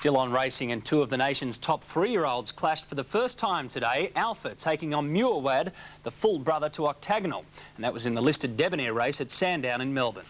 Still on racing, and two of the nation's top 3-year-olds clashed for the first time today. Alpha taking on Muirwad, the full brother to Octagonal, and that was in the listed Debonair race at Sandown in Melbourne.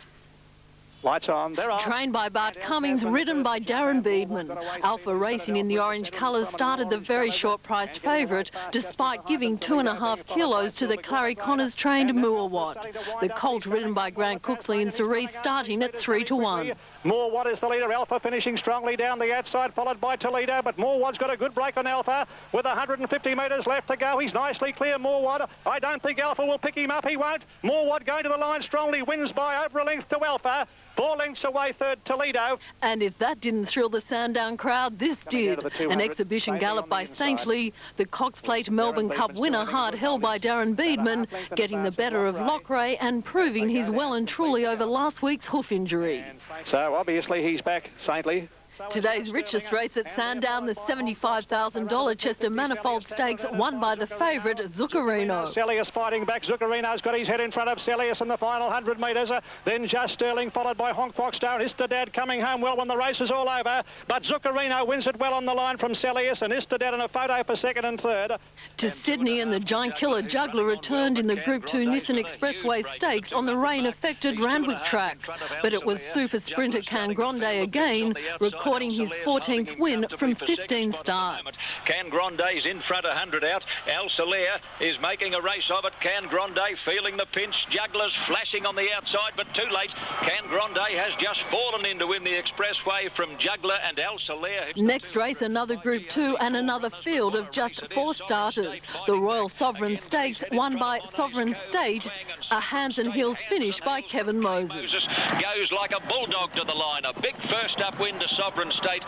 Lights on, they're on. Trained by Bart Cummings, ridden by Darren Beedman. Alpha Racing in the orange colours started the very short-priced favourite, despite giving 2.5 kilos to the Clary Connors trained Muirwad. The colt, ridden by Grant Cooksley and Cerise, starting at 3-1. Muirwad is the leader. Alpha finishing strongly down the outside, followed by Toledo, but Muirwad's got a good break on Alpha with 150 metres left to go. He's nicely clear, Muirwad. I don't think Alpha will pick him up. He won't. Muirwad going to the line strongly, wins by over a length to Alpha. 4 lengths away, third Toledo. And if that didn't thrill the Sandown crowd, this did. An exhibition gallop by Saintly, the Cox Plate Melbourne Cup winner, hard held by Darren Beedman, getting the better of Lockray and proving he's well and truly over last week's hoof injury. So obviously he's back, Saintly. Today's richest race at Sandown, the $75,000 Chester Manifold Stakes, won by the favourite, Zuccarino. Celius fighting back. Zuccarino's got his head in front of Celius in the final 100 metres. Then Just Sterling, followed by Honk Fox Star. Istedad coming home well when the race is all over. But Zuccarino wins it well on the line from Celius, and Istedad in a photo for second and third. To Sydney, and the Giant Killer Juggler returned in the Group 2 Nissan Expressway Stakes on the rain-affected Randwick track. But it was super sprinter Can Grande again, recording his 14th win from 15 starts. Can Grande's in front, 100 out. Al Soler is making a race of it. Can Grande feeling the pinch. Jugglers flashing on the outside, but too late. Can Grande has just fallen in to win the Expressway from Juggler and Al Soler. Next race, another Group 2 and another field of just 4 starters. The Royal Sovereign Stakes, won by Sovereign State, a hands and heels finish by Kevin Moses. Goes like a bulldog to the line. A big first up win to Sovereign State.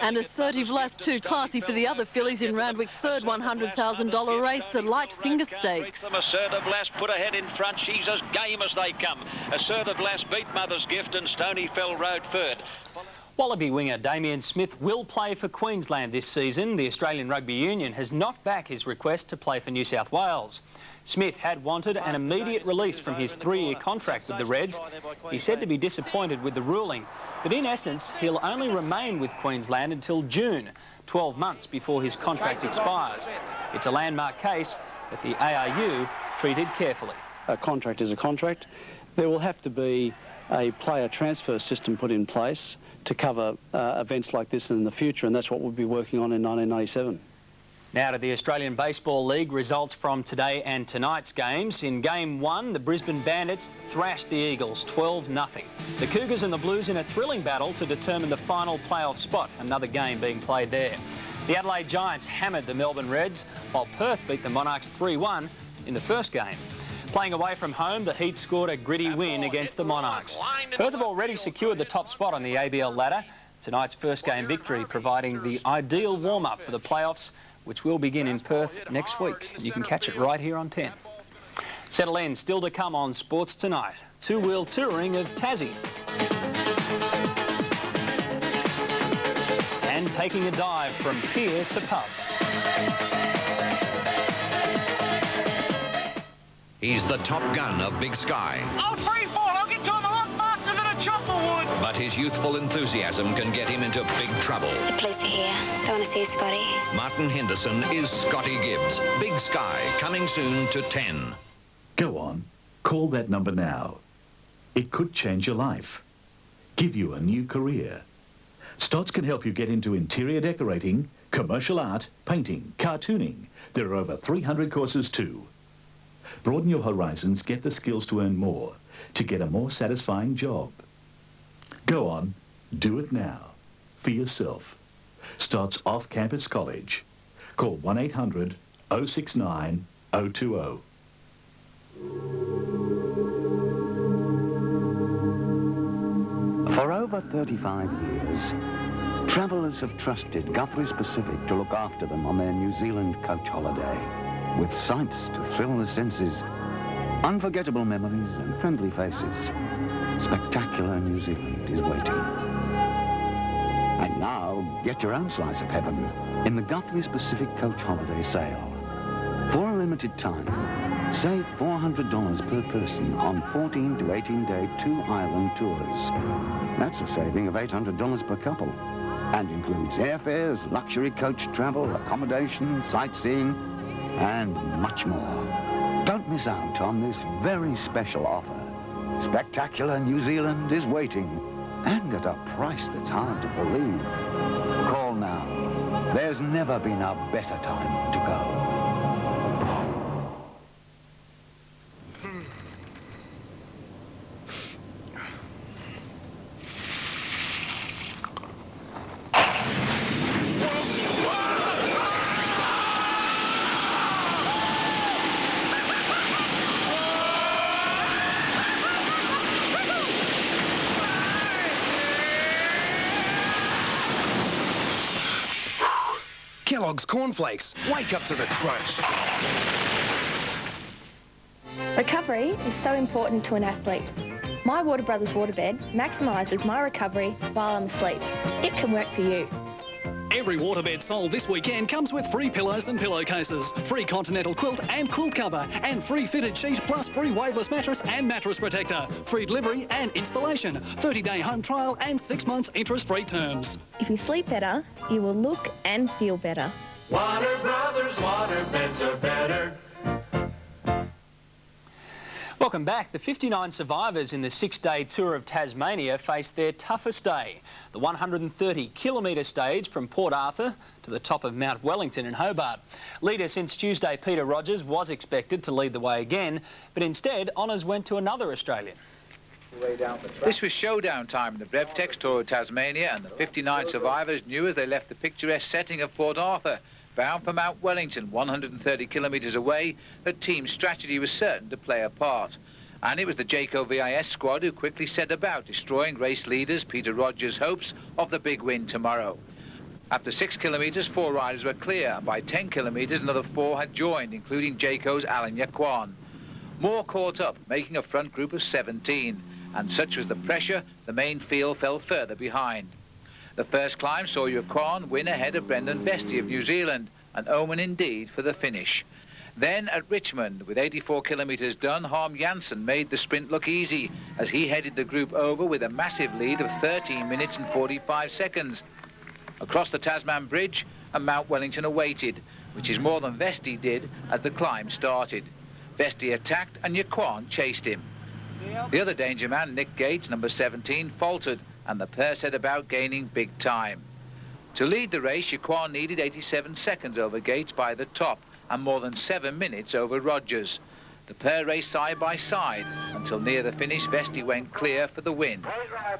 And Assertive Lass, too classy for the other fillies in Randwick's third $100,000 race, the Light Finger Stakes. Assertive Lass put ahead in front. She's as game as they come. Assertive Lass beat Mother's Gift and Stonyfell Road third. Wallaby winger Damien Smith will play for Queensland this season. The Australian Rugby Union has knocked back his request to play for New South Wales. Smith had wanted an immediate release from his 3-year contract with the Reds. He's said to be disappointed with the ruling, but in essence, he'll only remain with Queensland until June, 12 months before his contract expires. It's a landmark case that the ARU treated carefully. A contract is a contract. There will have to be a player transfer system put in place to cover events like this in the future, and that's what we'll be working on in 1997. Now to the Australian Baseball League, results from today and tonight's games. In Game 1, the Brisbane Bandits thrashed the Eagles 12-0. The Cougars and the Blues in a thrilling battle to determine the final playoff spot, another game being played there. The Adelaide Giants hammered the Melbourne Reds, while Perth beat the Monarchs 3-1 in the first game. Playing away from home, the Heat scored a gritty win against the Monarchs. Perth have already secured the top spot on the ABL ladder. Tonight's first game victory providing the ideal warm-up for the playoffs, which will begin in Perth next week. You can catch it right here on 10. Settle in, still to come on Sports Tonight. Two-wheel touring of Tassie. And taking a dive from pier to pub. He's the top gun of Big Sky. Oh, free fall! I'll get to him a lot faster than a chopper would! But his youthful enthusiasm can get him into big trouble. The police are here. They want to see Scotty. Martin Henderson is Scotty Gibbs. Big Sky, coming soon to 10. Go on. Call that number now. It could change your life. Give you a new career. Stotts can help you get into interior decorating, commercial art, painting, cartooning. There are over 300 courses too. Broaden your horizons, get the skills to earn more, to get a more satisfying job. Go on, do it now, for yourself. Stotts Off-Campus College. Call 1-800-069-020. For over 35 years, travellers have trusted Guthrie's Pacific to look after them on their New Zealand coach holiday. With sights to thrill the senses, unforgettable memories and friendly faces, spectacular New Zealand is waiting. And now, get your own slice of heaven in the Guthrie's Pacific Coach Holiday Sale. For a limited time, save $400 per person on 14 to 18-day 2-island tours. That's a saving of $800 per couple. and includes airfares, luxury coach travel, accommodation, sightseeing, and much more. Don't miss out on this very special offer. Spectacular New Zealand is waiting, and at a price that's hard to believe. Call now. There's never been a better time to go. Kellogg's Cornflakes. Wake up to the crunch. Recovery is so important to an athlete. My Water Brothers waterbed maximises my recovery while I'm asleep. It can work for you. Every waterbed sold this weekend comes with free pillows and pillowcases, free continental quilt and quilt cover, and free fitted sheet plus free waveless mattress and mattress protector, free delivery and installation, 30-day home trial and 6 months interest-free terms. If you sleep better, you will look and feel better. Water Brothers waterbeds are better. Welcome back. The 59 survivors in the 6-day tour of Tasmania faced their toughest day, the 130-kilometre stage from Port Arthur to the top of Mount Wellington in Hobart. Leader since Tuesday, Peter Rogers, was expected to lead the way again, but instead honours went to another Australian. This was showdown time in the Brevtex Tour of Tasmania, and the 59 survivors knew as they left the picturesque setting of Port Arthur, bound for Mount Wellington, 130 kilometres away, that team strategy was certain to play a part. And it was the Jayco VIS squad who quickly set about destroying race leaders Peter Rogers' hopes of the big win tomorrow. After 6 kilometres, 4 riders were clear, and by 10 kilometres, another 4 had joined, including Jayco's Alan Yaquan. More caught up, making a front group of 17, and such was the pressure, the main field fell further behind. The first climb saw Yaquan win ahead of Brendan Vesty of New Zealand, an omen indeed for the finish. Then at Richmond, with 84 kilometres done, Harm Janssen made the sprint look easy as he headed the group over with a massive lead of 13 minutes and 45 seconds. Across the Tasman Bridge, and Mount Wellington awaited, which is more than Vesty did as the climb started. Vesty attacked and Yaquan chased him. The other danger man, Nick Gates, number 17, faltered, and the pair set about gaining big time. To lead the race, Yaquan needed 87 seconds over Gates by the top and more than 7 minutes over Rogers. The pair raced side by side until near the finish Vesty went clear for the win.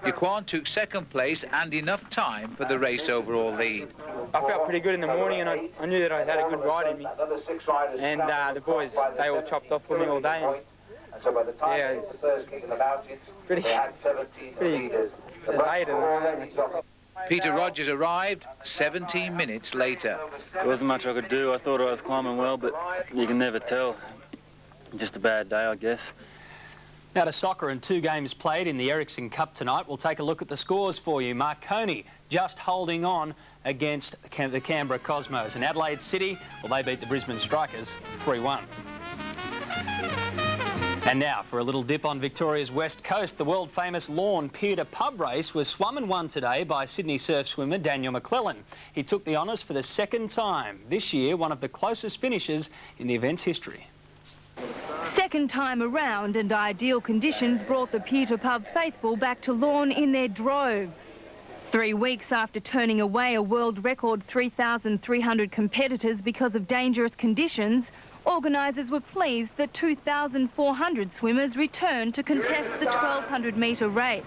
Yaquan took second place and enough time for the race overall lead. I felt pretty good in the morning, and I knew that I had a good ride in me. And the boys, they all chopped off for me all day. Yeah, it's pretty Peter Rogers arrived 17 minutes later. There wasn't much I could do. I thought I was climbing well, but you can never tell. Just a bad day, I guess. Now to soccer and 2 games played in the Ericsson Cup tonight. We'll take a look at the scores for you. Marconi just holding on against the Canberra Cosmos. And Adelaide City, well, they beat the Brisbane Strikers 3-1. And now for a little dip on Victoria's west coast. The world-famous Lawn Pier Pub race was swum and won today by Sydney surf swimmer Daniel McClellan. He took the honours for the 2nd time. This year, one of the closest finishes in the event's history. Second time around, and ideal conditions brought the Pier Pub faithful back to Lawn in their droves. 3 weeks after turning away a world record 3,300 competitors because of dangerous conditions, organisers were pleased that 2,400 swimmers returned to contest the 1,200-metre race.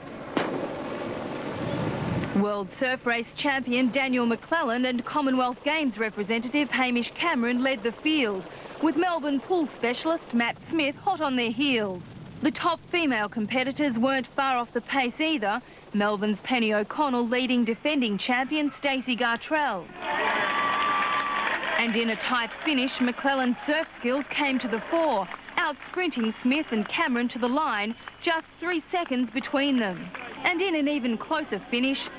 World Surf Race champion Daniel McClellan and Commonwealth Games representative Hamish Cameron led the field, with Melbourne pool specialist Matt Smith hot on their heels. The top female competitors weren't far off the pace either, Melbourne's Penny O'Connell leading defending champion Stacey Gartrell. And in a tight finish, McClellan's surf skills came to the fore, out-sprinting Smith and Cameron to the line, just 3 seconds between them. And in an even closer finish,